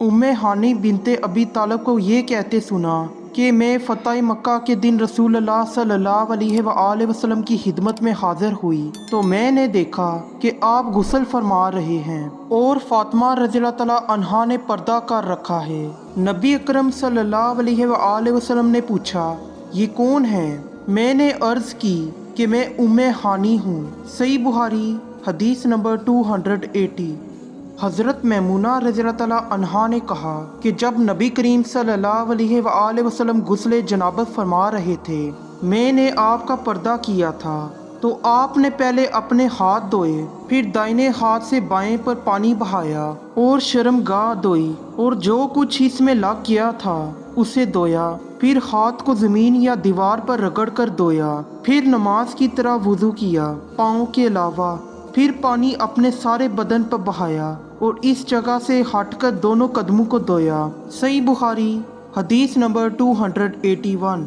उम्मे हानी बिनते अबी तालब को ये कहते सुना कि मैं फ़तह मक्का के दिन रसूल अल्लाह सल्लल्लाहु अलैहि वसल्लम की खिदमत में हाजिर हुई तो मैंने देखा कि आप गुस्ल फरमा रहे हैं और फातिमा रज़ियल्लाहु तआला अन्हा ने पर्दा कर रखा है। नबी अकरम सल्लल्लाहु अलैहि वसल्लम ने पूछा, ये कौन है? मैंने अर्ज़ की कि मैं उम्मे हानी हूँ। सही बुखारी हदीस नंबर 280। हज़रत मैमूना रज़ियल्लाहु तआला अन्हा ने कहा कि जब नबी करीम सल्लल्लाहु अलैहि वसल्लम गुस्ले जनाबत फरमा रहे थे, मैंने आपका पर्दा किया था तो आपने पहले अपने हाथ धोए, फिर दाहिने हाथ से बाएं पर पानी बहाया और शर्मगाह धोई और जो कुछ इसमें लग गया था उसे धोया, फिर हाथ को ज़मीन या दीवार पर रगड़ कर धोया, फिर नमाज की तरह वुज़ू किया पाँव के अलावा, फिर पानी अपने सारे बदन पर बहाया और इस जगह से हटकर दोनों कदमों को धोया। सही बुखारी हदीस नंबर 281।